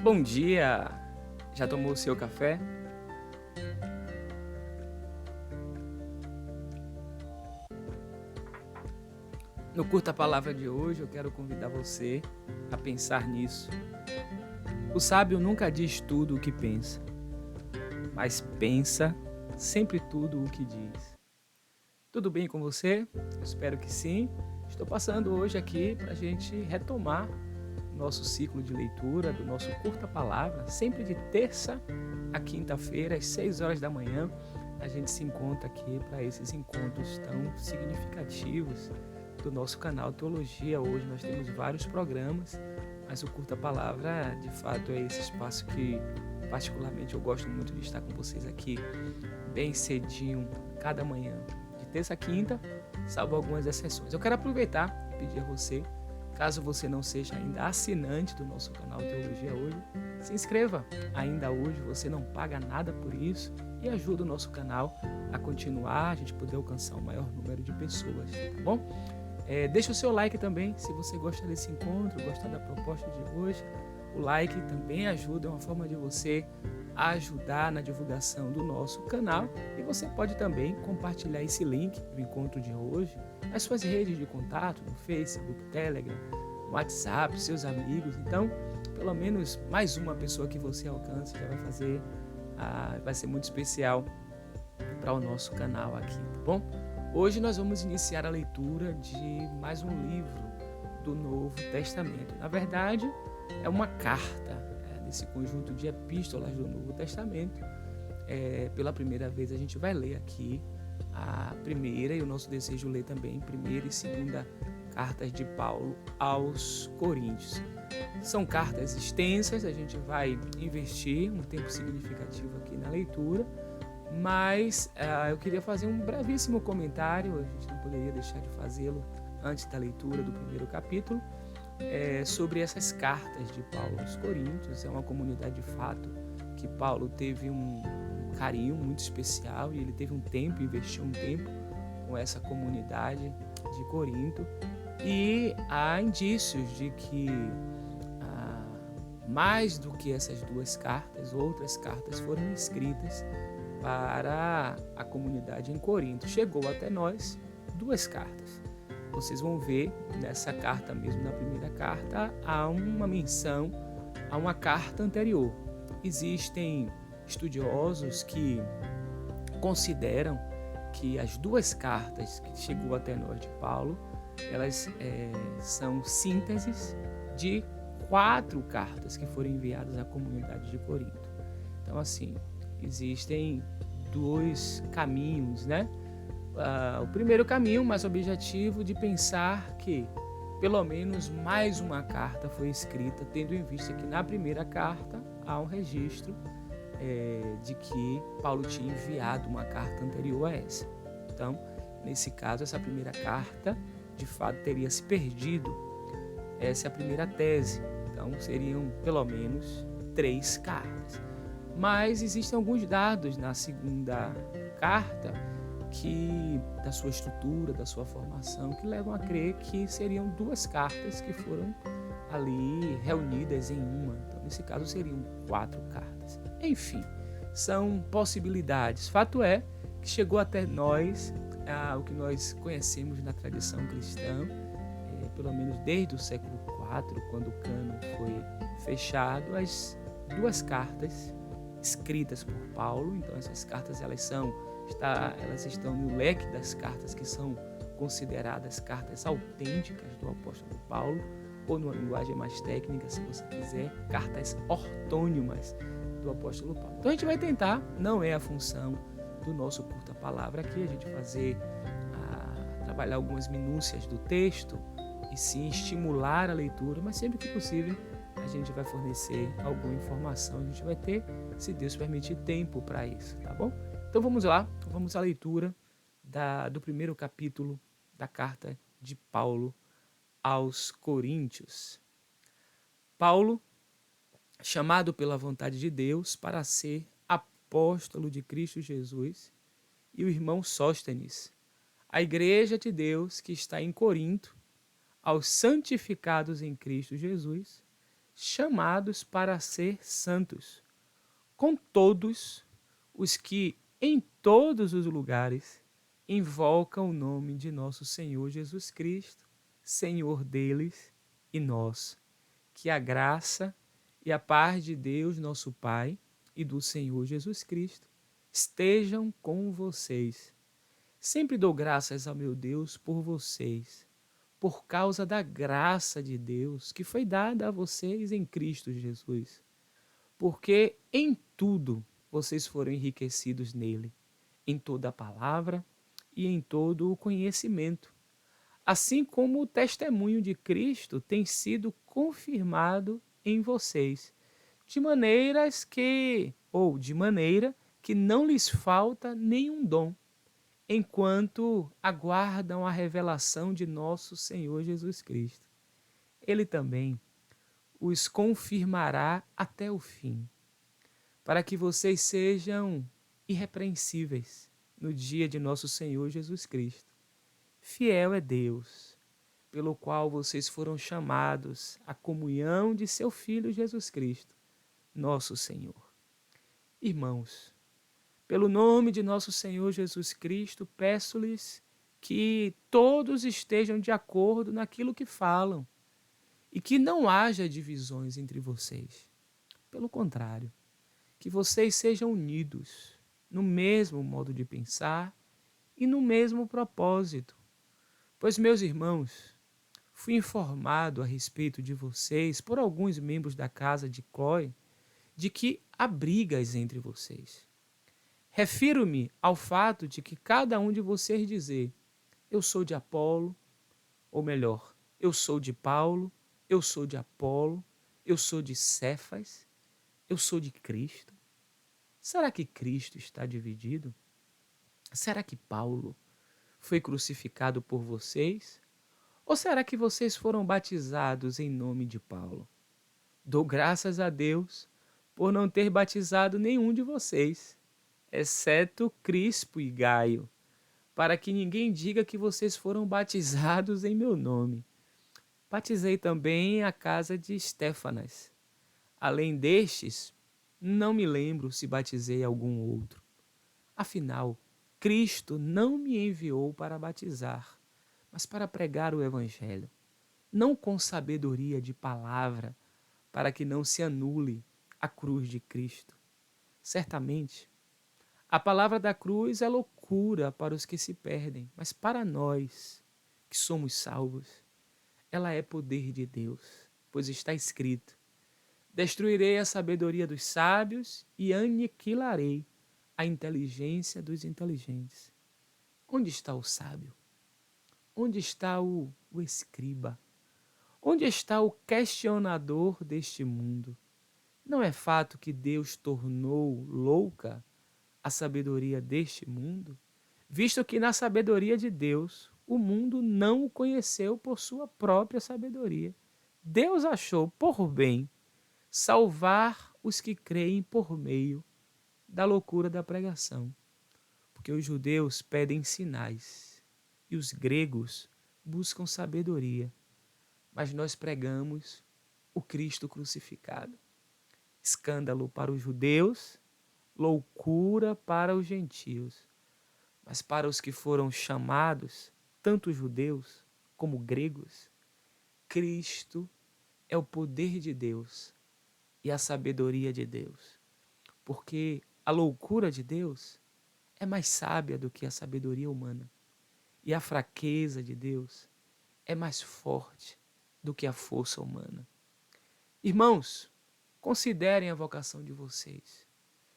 Bom dia! Já tomou o seu café? No Curta Palavra de hoje, eu quero convidar você a pensar nisso. O sábio nunca diz tudo o que pensa, mas pensa sempre tudo o que diz. Tudo bem com você? Eu espero que sim. Estou passando hoje aqui para a gente retomar nosso ciclo de leitura do nosso Curta Palavra, sempre de terça a quinta-feira, às 6 horas da manhã. A gente se encontra aqui para esses encontros tão significativos do nosso canal Teologia. Hoje nós temos vários programas, mas o Curta Palavra, de fato, é esse espaço que particularmente eu gosto muito de estar com vocês aqui bem cedinho, cada manhã, de terça a quinta, salvo algumas exceções. Eu quero aproveitar e pedir a você, caso você não seja ainda assinante do nosso canal Teologia Hoje, se inscreva ainda hoje, você não paga nada por isso e ajuda o nosso canal a continuar, a gente poder alcançar o maior número de pessoas, tá bom? Deixa o seu like também, se você gosta desse encontro, gostar da proposta de hoje. O like também ajuda, é uma forma de você ajudar na divulgação do nosso canal. E você pode também compartilhar esse link do encontro de hoje nas suas redes de contato, no Facebook, Telegram, WhatsApp, seus amigos. Então, pelo menos mais uma pessoa que você alcance já vai ser muito especial para o nosso canal aqui, tá bom? Hoje nós vamos iniciar a leitura de mais um livro do Novo Testamento. Na verdade, é uma carta desse conjunto de epístolas do Novo Testamento. Pela primeira vez a gente vai ler aqui a primeira, e o nosso desejo é ler também primeira e segunda cartas de Paulo aos Coríntios. São cartas extensas, a gente vai investir um tempo significativo aqui na leitura, mas eu queria fazer um brevíssimo comentário, a gente não poderia deixar de fazê-lo antes da leitura do primeiro capítulo, sobre essas cartas de Paulo aos Coríntios. É uma comunidade de fato que Paulo teve um carinho muito especial e ele teve um tempo, investiu um tempo com essa comunidade de Corinto, e há indícios de que mais do que essas duas cartas, outras cartas foram escritas para a comunidade em Corinto. Chegou até nós duas cartas. Vocês vão ver nessa carta mesmo, na primeira carta, há uma menção a uma carta anterior. Existem estudiosos que consideram que as duas cartas que chegou até nós de Paulo, elas são sínteses de 4 cartas que foram enviadas à comunidade de Corinto. Então, assim, existem 2 caminhos, né? O primeiro caminho, mais objetivo, de pensar que pelo menos mais uma carta foi escrita, tendo em vista que na primeira carta há um registro de que Paulo tinha enviado uma carta anterior a essa. Então, nesse caso, essa primeira carta, de fato, teria se perdido. Essa é a primeira tese. Então, seriam pelo menos 3 cartas. Mas existem alguns dados na segunda carta, que da sua estrutura, da sua formação, que levam a crer que seriam 2 cartas que foram ali reunidas em uma. Então, nesse caso, seriam 4 cartas. Enfim, são possibilidades. Fato é que chegou até nós o que nós conhecemos na tradição cristã, pelo menos desde o século IV, quando o cânon foi fechado, as 2 cartas escritas por Paulo. Então, essas cartas elas estão no leque das cartas que são consideradas cartas autênticas do apóstolo Paulo, ou numa linguagem mais técnica, se você quiser, cartas ortônimas do apóstolo Paulo. Então a gente vai tentar, não é a função do nosso Curta Palavra aqui, a gente trabalhar algumas minúcias do texto e sim estimular a leitura, mas sempre que possível a gente vai fornecer alguma informação, a gente vai ter, se Deus permitir, tempo para isso, tá bom? Então vamos lá, vamos à leitura do primeiro capítulo da carta de Paulo aos Coríntios. Paulo, chamado pela vontade de Deus para ser apóstolo de Cristo Jesus, e o irmão Sóstenes, a igreja de Deus que está em Corinto, aos santificados em Cristo Jesus, chamados para ser santos, com todos os que em todos os lugares invocam o nome de nosso Senhor Jesus Cristo, Senhor deles e nosso. Que a graça e a paz de Deus, nosso Pai, e do Senhor Jesus Cristo estejam com vocês. Sempre dou graças ao meu Deus por vocês, por causa da graça de Deus que foi dada a vocês em Cristo Jesus. Porque em tudo vocês foram enriquecidos nele, em toda a palavra e em todo o conhecimento, assim como o testemunho de Cristo tem sido confirmado em vocês, de maneira que não lhes falta nenhum dom, enquanto aguardam a revelação de nosso Senhor Jesus Cristo. Ele também os confirmará até o fim, para que vocês sejam irrepreensíveis no dia de nosso Senhor Jesus Cristo. Fiel é Deus, pelo qual vocês foram chamados à comunhão de seu Filho Jesus Cristo, nosso Senhor. Irmãos, pelo nome de nosso Senhor Jesus Cristo, peço-lhes que todos estejam de acordo naquilo que falam e que não haja divisões entre vocês. Pelo contrário, que vocês sejam unidos no mesmo modo de pensar e no mesmo propósito. Pois, meus irmãos, fui informado a respeito de vocês por alguns membros da casa de Cloé de que há brigas entre vocês. Refiro-me ao fato de que cada um de vocês dizer: eu sou de Apolo, ou melhor, eu sou de Paulo, eu sou de Apolo, eu sou de Cefas, eu sou de Cristo. Será que Cristo está dividido? Será que Paulo foi crucificado por vocês? Ou será que vocês foram batizados em nome de Paulo? Dou graças a Deus por não ter batizado nenhum de vocês, exceto Crispo e Gaio, para que ninguém diga que vocês foram batizados em meu nome. Batizei também a casa de Estéfanas. Além destes, não me lembro se batizei algum outro. Afinal, Cristo não me enviou para batizar, mas para pregar o Evangelho, não com sabedoria de palavra, para que não se anule a cruz de Cristo. Certamente, a palavra da cruz é loucura para os que se perdem, mas para nós, que somos salvos, ela é poder de Deus, pois está escrito: destruirei a sabedoria dos sábios e aniquilarei a inteligência dos inteligentes. Onde está o sábio? Onde está o escriba? Onde está o questionador deste mundo? Não é fato que Deus tornou louca a sabedoria deste mundo, visto que na sabedoria de Deus o mundo não o conheceu por sua própria sabedoria. Deus achou por bem salvar os que creem por meio da loucura da pregação, porque os judeus pedem sinais e os gregos buscam sabedoria, mas nós pregamos o Cristo crucificado. Escândalo para os judeus, loucura para os gentios, mas para os que foram chamados, tanto judeus como gregos, Cristo é o poder de Deus e a sabedoria de Deus, porque a loucura de Deus é mais sábia do que a sabedoria humana, e a fraqueza de Deus é mais forte do que a força humana. Irmãos, considerem a vocação de vocês.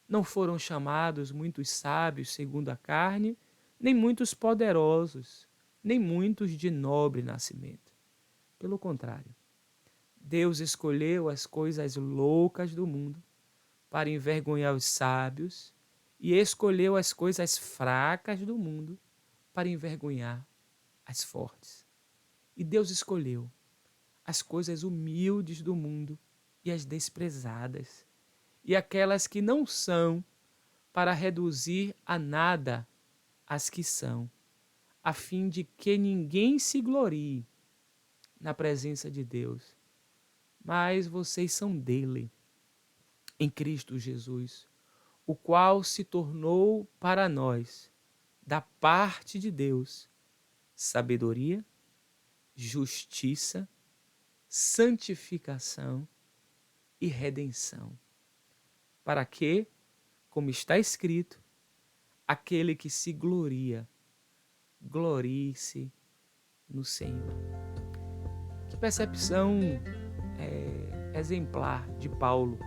Não foram chamados muitos sábios segundo a carne, nem muitos poderosos, nem muitos de nobre nascimento. Pelo contrário, Deus escolheu as coisas loucas do mundo para envergonhar os sábios e escolheu as coisas fracas do mundo para envergonhar as fortes. E Deus escolheu as coisas humildes do mundo e as desprezadas, e aquelas que não são, para reduzir a nada as que são, a fim de que ninguém se glorie na presença de Deus. mas vocês são dele, em Cristo Jesus, o qual se tornou para nós, da parte de Deus, sabedoria, justiça, santificação e redenção. Para que, como está escrito, aquele que se gloria, glorie-se no Senhor. Que percepção exemplar de Paulo.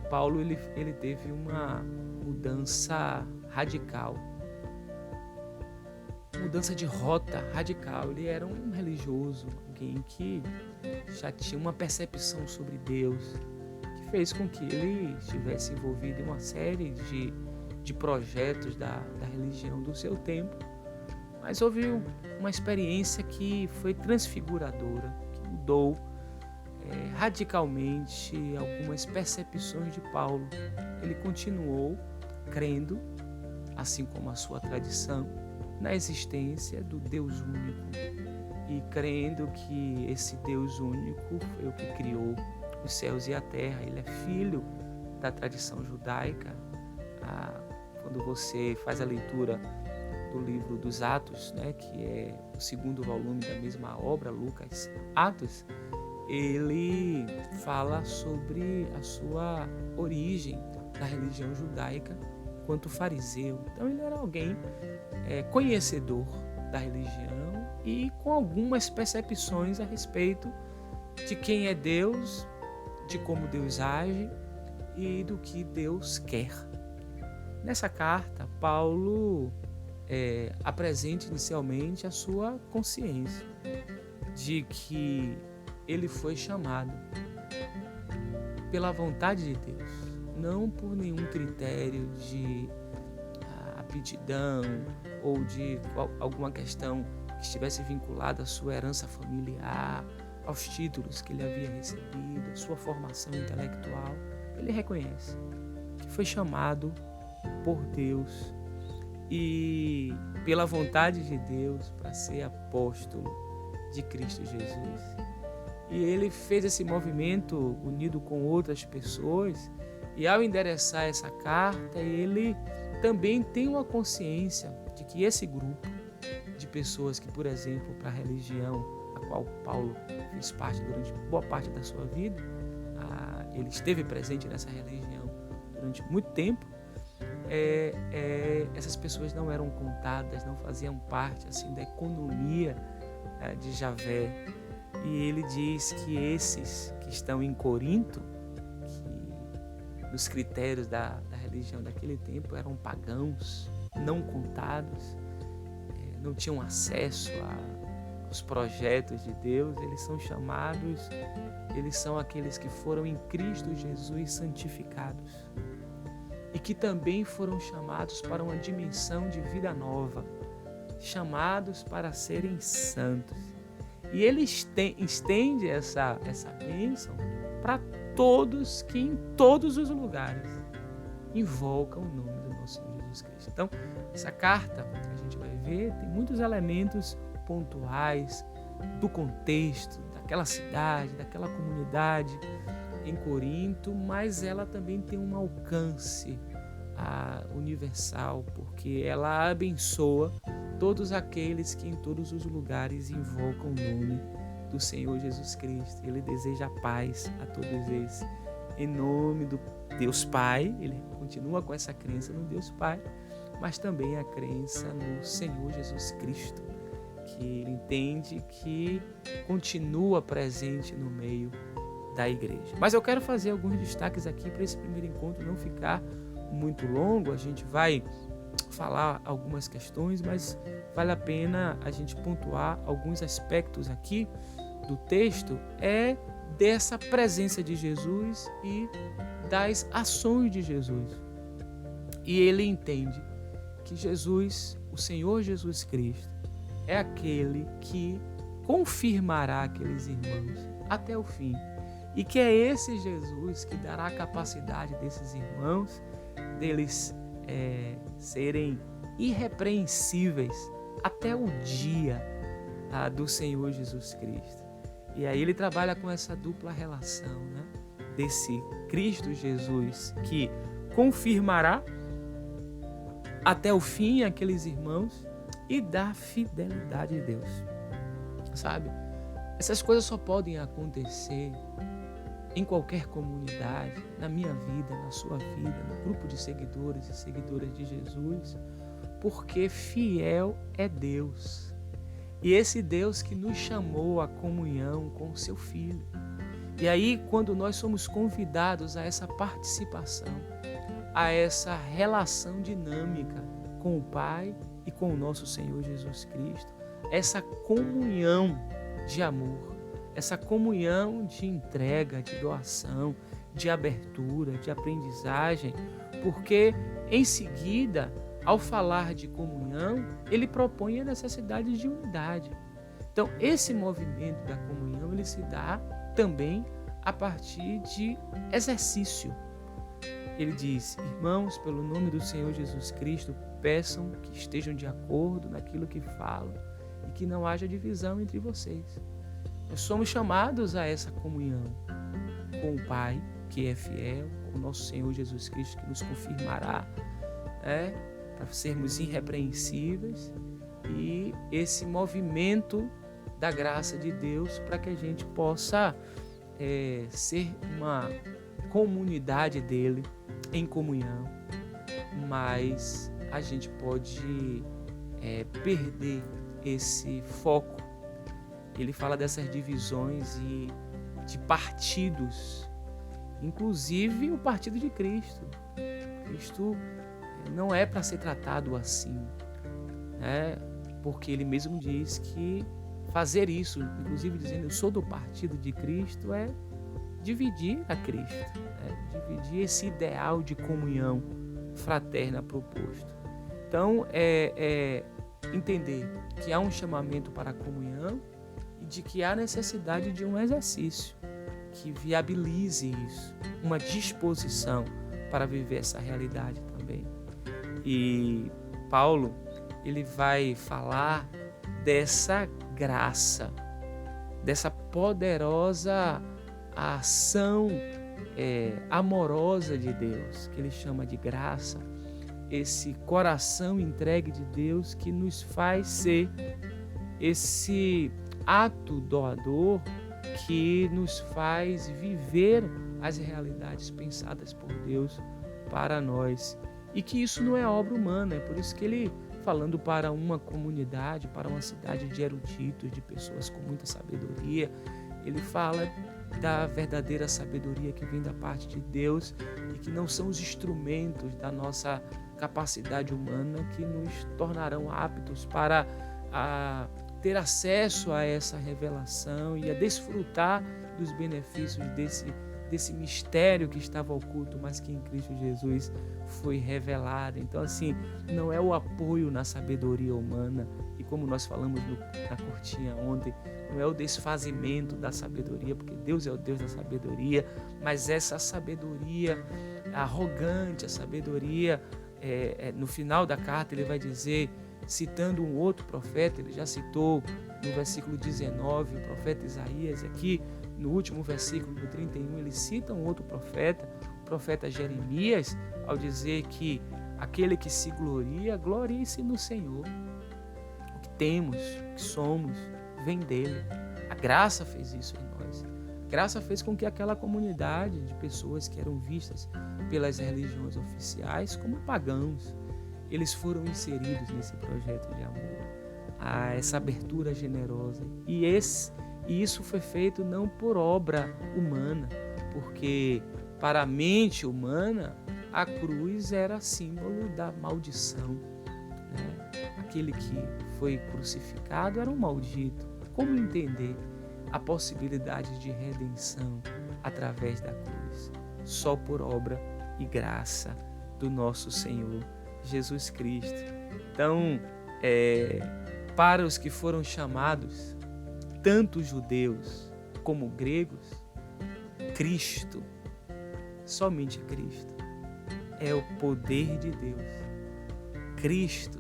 Paulo ele teve uma mudança radical, mudança de rota radical. Ele era um religioso, alguém que já tinha uma percepção sobre Deus, que fez com que ele estivesse envolvido em uma série de projetos da religião do seu tempo. Mas houve uma experiência que foi transfiguradora, que mudou radicalmente algumas percepções de Paulo. Ele continuou crendo, assim como a sua tradição, na existência do Deus único e crendo que esse Deus único foi o que criou os céus e a terra. Ele é filho da tradição judaica. Quando você faz a leitura do livro dos Atos, né, que é o segundo volume da mesma obra, Lucas, Atos, ele fala sobre a sua origem da religião judaica enquanto fariseu. Então ele era alguém conhecedor da religião e com algumas percepções a respeito de quem é Deus, de como Deus age e do que Deus quer. Nessa carta, Paulo apresenta inicialmente a sua consciência de que ele foi chamado pela vontade de Deus, não por nenhum critério de aptidão ou de alguma questão que estivesse vinculada à sua herança familiar, aos títulos que ele havia recebido, à sua formação intelectual. Ele reconhece que foi chamado por Deus e pela vontade de Deus para ser apóstolo de Cristo Jesus. E ele fez esse movimento unido com outras pessoas, e ao endereçar essa carta, ele também tem uma consciência de que esse grupo de pessoas que, por exemplo, para a religião a qual Paulo fez parte durante boa parte da sua vida, ele esteve presente nessa religião durante muito tempo, essas pessoas não eram contadas, não faziam parte assim da economia de Javé. E ele diz que esses que estão em Corinto, que nos critérios da religião daquele tempo eram pagãos, não contados, não tinham acesso aos projetos de Deus, eles são chamados, eles são aqueles que foram em Cristo Jesus santificados e que também foram chamados para uma dimensão de vida nova, chamados para serem santos. E ele estende essa bênção para todos que em todos os lugares invocam o nome do nosso Senhor Jesus Cristo. Então, essa carta que a gente vai ver tem muitos elementos pontuais do contexto, daquela cidade, daquela comunidade em Corinto, mas ela também tem um alcance universal, porque ela abençoa todos aqueles que em todos os lugares invocam o nome do Senhor Jesus Cristo. Ele deseja paz a todos eles. Em nome do Deus Pai, ele continua com essa crença no Deus Pai, mas também a crença no Senhor Jesus Cristo, que ele entende que continua presente no meio da igreja. Mas eu quero fazer alguns destaques aqui para esse primeiro encontro não ficar muito longo. A gente vai falar algumas questões, mas vale a pena a gente pontuar alguns aspectos aqui do texto dessa presença de Jesus e das ações de Jesus. E ele entende que Jesus, o Senhor Jesus Cristo, é aquele que confirmará aqueles irmãos até o fim. E que é esse Jesus que dará a capacidade desses irmãos, deles serem irrepreensíveis até o dia do Senhor Jesus Cristo. E aí ele trabalha com essa dupla relação, né? Desse Cristo Jesus que confirmará até o fim aqueles irmãos e da fidelidade de Deus, sabe? Essas coisas só podem acontecer em qualquer comunidade, na minha vida, na sua vida, no grupo de seguidores e seguidoras de Jesus, porque fiel é Deus. E esse Deus que nos chamou à comunhão com o seu Filho. E aí, quando nós somos convidados a essa participação, a essa relação dinâmica com o Pai e com o nosso Senhor Jesus Cristo, essa comunhão de amor, essa comunhão de entrega, de doação, de abertura, de aprendizagem, porque em seguida, ao falar de comunhão, ele propõe a necessidade de unidade. Então, esse movimento da comunhão, ele se dá também a partir de exercício. Ele diz: irmãos, pelo nome do Senhor Jesus Cristo, peçam que estejam de acordo naquilo que falam e que não haja divisão entre vocês. Nós somos chamados a essa comunhão com o Pai, que é fiel, com o nosso Senhor Jesus Cristo, que nos confirmará, para sermos irrepreensíveis, e esse movimento da graça de Deus para que a gente possa ser uma comunidade dele em comunhão, mas a gente pode perder esse foco. Ele fala dessas divisões e de partidos, inclusive o partido de Cristo. Cristo não é para ser tratado assim, né? Porque ele mesmo diz que fazer isso, inclusive dizendo eu sou do partido de Cristo, é dividir a Cristo, dividir esse ideal de comunhão fraterna proposto. Então, entender que há um chamamento para a comunhão e de que há necessidade de um exercício que viabilize isso, uma disposição para viver essa realidade também. E Paulo, ele vai falar dessa graça, dessa poderosa ação amorosa de Deus, que ele chama de graça, esse coração entregue de Deus que nos faz ser esse ato doador que nos faz viver as realidades pensadas por Deus para nós. E que isso não é obra humana, é por isso que ele, falando para uma comunidade, para uma cidade de eruditos, de pessoas com muita sabedoria, ele fala da verdadeira sabedoria que vem da parte de Deus e que não são os instrumentos da nossa capacidade humana que nos tornarão aptos para ter acesso a essa revelação e a desfrutar dos benefícios desse mistério que estava oculto, mas que em Cristo Jesus foi revelado. Então, assim, não é o apoio na sabedoria humana, e como nós falamos na cortinha ontem, não é o desfazimento da sabedoria, porque Deus é o Deus da sabedoria, mas essa sabedoria arrogante, a sabedoria, no final da carta ele vai dizer, citando um outro profeta, ele já citou no versículo 19, o profeta Isaías, e aqui no último versículo do 31, ele cita um outro profeta, o profeta Jeremias, ao dizer que aquele que se gloria, glorie-se no Senhor. O que temos, o que somos, vem dele. A graça fez isso em nós. A graça fez com que aquela comunidade de pessoas que eram vistas pelas religiões oficiais como pagãos, eles foram inseridos nesse projeto de amor, a essa abertura generosa. E isso foi feito não por obra humana, porque para a mente humana a cruz era símbolo da maldição, né? Aquele que foi crucificado era um maldito. Como entender a possibilidade de redenção através da cruz? Só por obra e graça do nosso Senhor Jesus Cristo. Então, para os que foram chamados, tanto judeus como gregos, Cristo, somente Cristo, é o poder de Deus. Cristo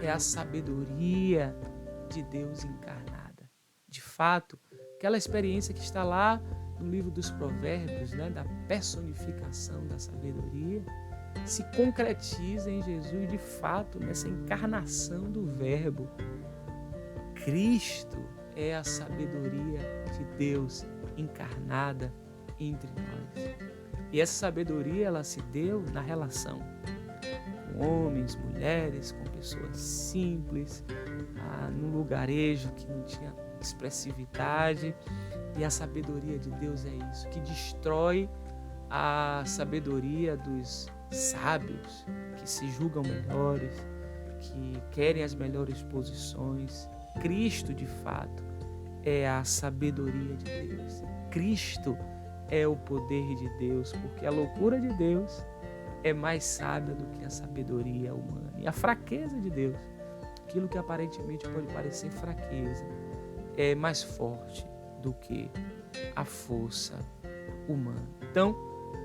é a sabedoria de Deus encarnada. De fato, Aquela experiência que está lá no livro dos Provérbios, né, da personificação da sabedoria, se concretiza em Jesus de fato, nessa encarnação do Verbo. Cristo é a sabedoria de Deus encarnada entre nós. E essa sabedoria, ela se deu na relação com homens, mulheres, com pessoas simples, num lugarejo que não tinha expressividade. E a sabedoria de Deus é isso, que destrói a sabedoria dos sábios, que se julgam melhores, que querem as melhores posições. Cristo, de fato, é a sabedoria de Deus. Cristo é o poder de Deus, porque a loucura de Deus é mais sábia do que a sabedoria humana. E a fraqueza de Deus, aquilo que aparentemente pode parecer fraqueza, é mais forte do que a força humana. Então,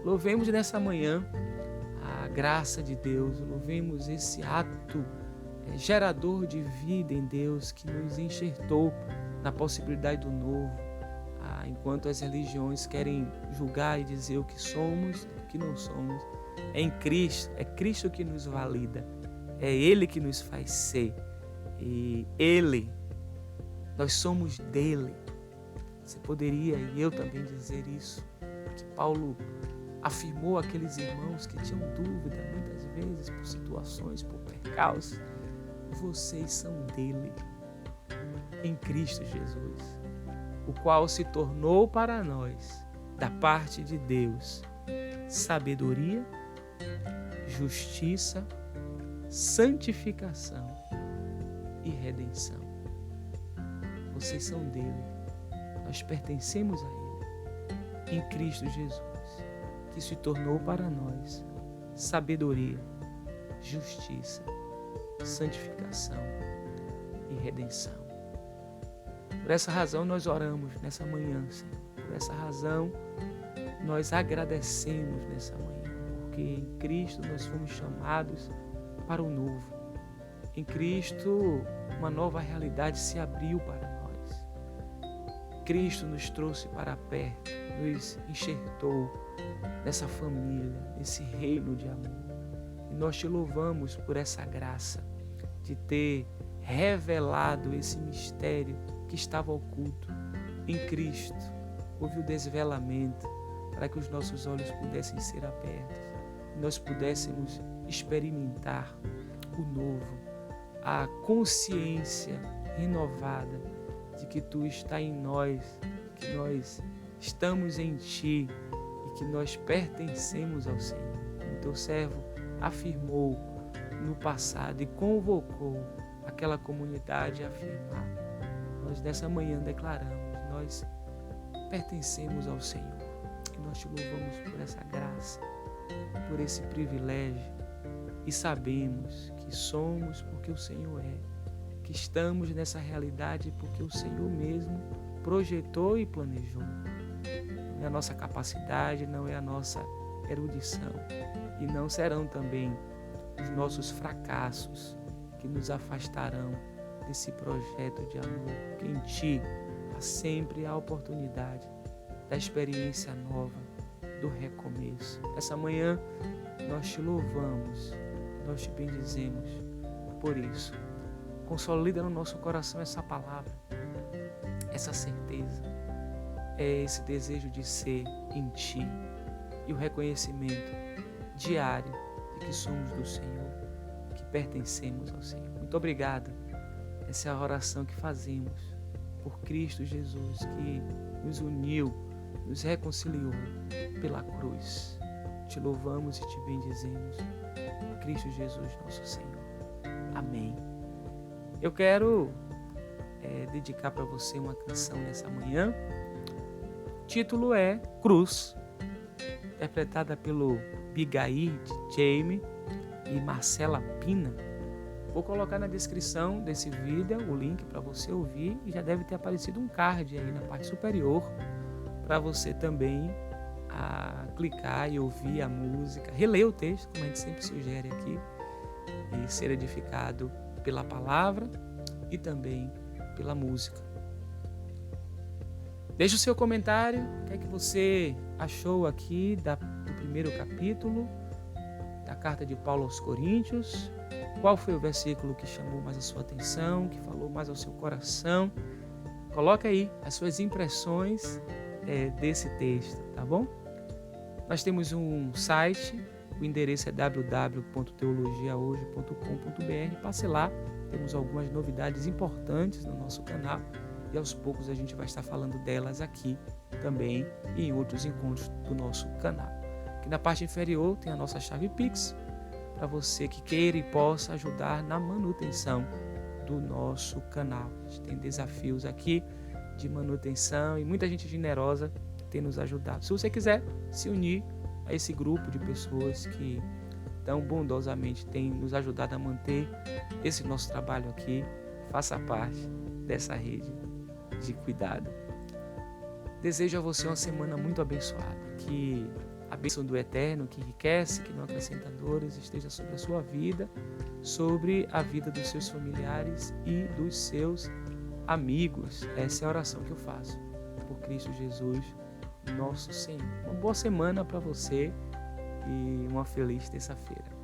louvemos nessa manhã a graça de Deus, louvemos esse ato gerador de vida em Deus que nos enxertou na possibilidade do novo, enquanto as religiões querem julgar e dizer o que somos, o que não somos. É em Cristo, é Cristo que nos valida, é Ele que nos faz ser, e Ele, nós somos dele. Você poderia, e eu também, dizer isso, que Paulo afirmou àqueles irmãos que tinham dúvida, muitas vezes, por situações, por percalços. Vocês são dele, em Cristo Jesus, o qual se tornou para nós, da parte de Deus, sabedoria, justiça, santificação e redenção. Vocês são dele, nós pertencemos a ele, em Cristo Jesus, que se tornou para nós sabedoria, justiça, santificação e redenção. Por essa razão nós oramos nessa manhã, Senhor. Por essa razão nós agradecemos nessa manhã, porque em Cristo nós fomos chamados para o novo. Em Cristo uma nova realidade se abriu para nós. Cristo nos trouxe para perto, nos enxertou nessa família, nesse reino de amor. E nós te louvamos por essa graça de ter revelado esse mistério que estava oculto. Em Cristo houve o desvelamento para que os nossos olhos pudessem ser abertos e nós pudéssemos experimentar o novo, a consciência renovada de que Tu está em nós, que nós estamos em Ti e que nós pertencemos ao Senhor. O Teu servo afirmou no passado e convocou aquela comunidade a afirmar. Nós nessa manhã declaramos, nós pertencemos ao Senhor e nós Te louvamos por essa graça, por esse privilégio, e sabemos que somos porque o Senhor é, que estamos nessa realidade porque o Senhor mesmo projetou e planejou. Não é a nossa capacidade, não é a nossa erudição, e não serão também os nossos fracassos que nos afastarão desse projeto de amor, porque em Ti há sempre a oportunidade da experiência nova, do recomeço. Essa manhã nós Te louvamos, nós Te bendizemos por isso. Consolida no nosso coração essa palavra, essa certeza, esse desejo de ser em Ti e o reconhecimento diário de que somos do Senhor, que pertencemos ao Senhor. Muito obrigado. Essa é a oração que fazemos por Cristo Jesus, que nos uniu, nos reconciliou pela cruz. Te louvamos e Te bendizemos por Cristo Jesus, nosso Senhor. Amém. Eu quero dedicar para você uma canção nessa manhã. O título é Cruz, interpretada pelo Bigair de Jaime e Marcela Pina. Vou colocar na descrição desse vídeo o link para você ouvir, e já deve ter aparecido um card aí na parte superior para você também clicar e ouvir a música, reler o texto, como a gente sempre sugere aqui, e ser edificado pela palavra e também pela música. Deixe o seu comentário, o que é que você achou aqui do primeiro capítulo da carta de Paulo aos Coríntios. Qual foi o versículo que chamou mais a sua atenção, que falou mais ao seu coração? Coloque aí as suas impressões desse texto, tá bom? Nós temos um site, o endereço é www.teologiahoje.com.br. Passe lá, temos algumas novidades importantes no nosso canal e aos poucos a gente vai estar falando delas aqui também e em outros encontros do nosso canal. Aqui na parte inferior tem a nossa chave Pix, para você que queira e possa ajudar na manutenção do nosso canal. A gente tem desafios aqui de manutenção e muita gente generosa tem nos ajudado. Se você quiser se unir a esse grupo de pessoas que tão bondosamente têm nos ajudado a manter esse nosso trabalho aqui, faça parte dessa rede de cuidado. Desejo a você uma semana muito abençoada, que a bênção do Eterno, que enriquece, que não acrescenta dores, esteja sobre a sua vida, sobre a vida dos seus familiares e dos seus amigos. Essa é a oração que eu faço. Por Cristo Jesus, nosso Senhor. Uma boa semana para você e uma feliz terça-feira.